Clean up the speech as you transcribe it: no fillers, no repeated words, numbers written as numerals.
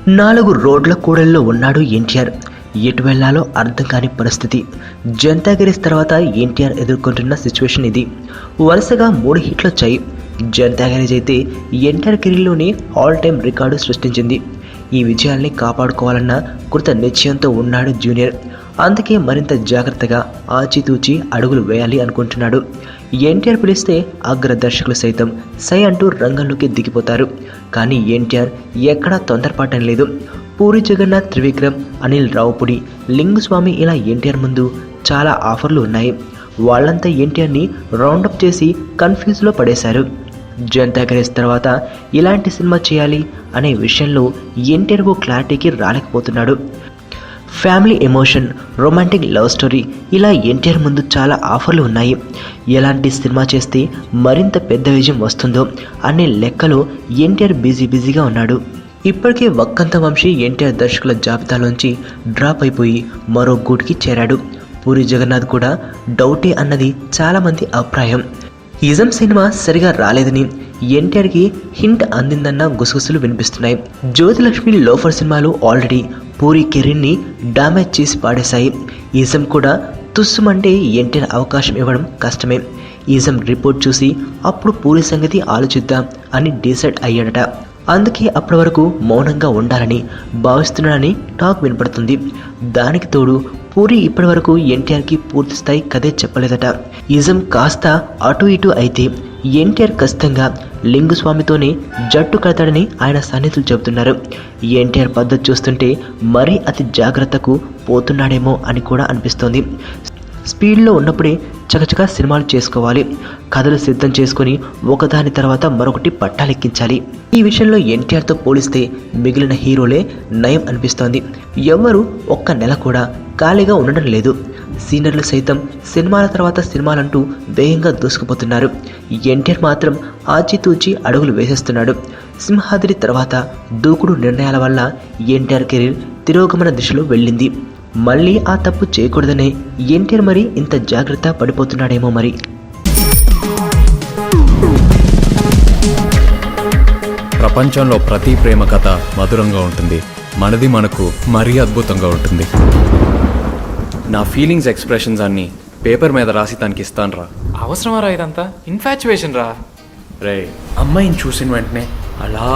4 రోడ్ల కూడలిలో ఉన్నాడు ఎన్టీఆర్. ఎటు వెళ్లాలో అర్థం కాని పరిస్థితి. జనతా గ్యారేజ్ తర్వాత ఎన్టీఆర్ ఎదుర్కొంటున్న సిచ్యువేషన్ ఇది. వరుసగా 3 హిట్లు వచ్చాయి. జనతా గ్యారేజ్ అయితే ఎన్టీఆర్ కెరీర్లోనే ఆల్ టైమ్ రికార్డు సృష్టించింది. ఈ విజయాల్ని కాపాడుకోవాలన్న కృత నిశ్చయంతో ఉన్నాడు జూనియర్. అందుకే మరింత జాగ్రత్తగా ఆచితూచి అడుగులు వేయాలి అనుకుంటున్నాడు. ఎన్టీఆర్ పిలిస్తే అగ్ర దర్శకులు సైతం సై అంటూ రంగంలోకి దిగిపోతారు. కానీ ఎన్టీఆర్ ఎక్కడా తొందరపాటం లేదు. పూరి జగన్నాథ్, త్రివిక్రమ్, అనిల్ రావుపుడి, లింగుస్వామి ఇలా ఎన్టీఆర్ ముందు చాలా ఆఫర్లు ఉన్నాయి. వాళ్ళంతా ఎన్టీఆర్ని రౌండప్ చేసి కన్ఫ్యూజ్లో పడేశారు. జనతా గ్యారేజ్ తర్వాత ఇలాంటి సినిమా చేయాలి అనే విషయంలో ఎన్టీఆర్కు క్లారిటీకి రాలేకపోతున్నాడు. Family emotion, romantic love story ఇలా ఎన్టీఆర్ ముందు చాలా ఆఫర్లు ఉన్నాయి. ఎలాంటి సినిమా చేస్తే మరింత పెద్ద విజయం వస్తుందో అనే లెక్కలో ఎన్టీఆర్ బిజీగా ఉన్నాడు. ఇప్పటికే వక్కంత వంశీ ఎన్టీఆర్ దర్శకుల జాబితాలోంచి డ్రాప్ అయిపోయి మరో గూటికి చేరాడు. పూరి జగన్నాథ్ కూడా డౌటే అన్నది చాలామంది అభిప్రాయం. ఇజం సినిమా సరిగా రాలేదని ఎన్టీఆర్కి హింట్ అందిందన్న గుసగుసలు వినిపిస్తున్నాయి. జ్యోతిలక్ష్మి, లోఫర్ సినిమాలు ఆల్రెడీ పూరి కెరీర్ని డామేజ్ చేసి పాడేశాయి. ఈజం కూడా తుస్సుమంటే ఎన్టీఆర్ అవకాశం ఇవ్వడం కష్టమే. ఈజం రిపోర్ట్ చూసి అప్పుడు పూరి సంగతి ఆలోచిద్దాం అని డిసైడ్ అయ్యాడట. అందుకే అప్పటి వరకు మౌనంగా ఉండాలని భావిస్తున్నాడని టాక్ వినపడుతుంది. దానికి తోడు పూరి ఇప్పటి వరకు ఎన్టీఆర్కి పూర్తి స్థాయి కథే చెప్పలేదట. ఇజం కాస్త అటు ఇటు అయితే ఎన్టీఆర్ ఖచ్చితంగా లింగుస్వామితోనే జట్టు కడతాడని ఆయన సన్నిహితులు చెబుతున్నారు. ఎన్టీఆర్ పద్ధతి చూస్తుంటే మరీ అతి జాగ్రత్తకు పోతున్నాడేమో అని కూడా అనిపిస్తోంది. స్పీడ్లో ఉన్నప్పుడే చకచకా సినిమాలు చేసుకోవాలి. కథలు సిద్ధం చేసుకుని ఒకదాని తర్వాత మరొకటి పట్టాలెక్కించాలి. ఈ విషయంలో ఎన్టీఆర్తో పోలిస్తే మిగిలిన హీరోలే నయం అనిపిస్తోంది. ఎవ్వరూ ఒక్క నెల కూడా ఖాళీగా ఉండడం లేదు. సీనియర్లు సైతం సినిమాల తర్వాత సినిమాలంటూ వేగంగా దూసుకుపోతున్నారు. ఎన్టీఆర్ మాత్రం ఆచితూచి అడుగులు వేసేస్తున్నాడు. సింహాద్రి తర్వాత దూకుడు నిర్ణయాల వల్ల ఎన్టీఆర్ కెరీర్ తిరోగమన దిశలో వెళ్ళింది. మళ్ళీ ఆ తప్పు చేయకూడదనే ఎన్టీఆర్ మరి ఇంత జాగ్రత్త పడిపోతున్నాడేమో మరి. ప్రపంచంలో ప్రతి ప్రేమ కథ మధురంగా ఉంటుంది. మనది మనకు మరీ అద్భుతంగా ఉంటుంది. నా ఫీలింగ్స్, ఎక్స్ప్రెషన్స్ అన్నీ పేపర్ మీద రాసి తనకి ఇస్తాను రా. అవసరమా రా ఇదంతా? ఇన్ఫాచ్యువేషన్ రా. రే, అమ్మాయిని చూసిన వెంటనే అలా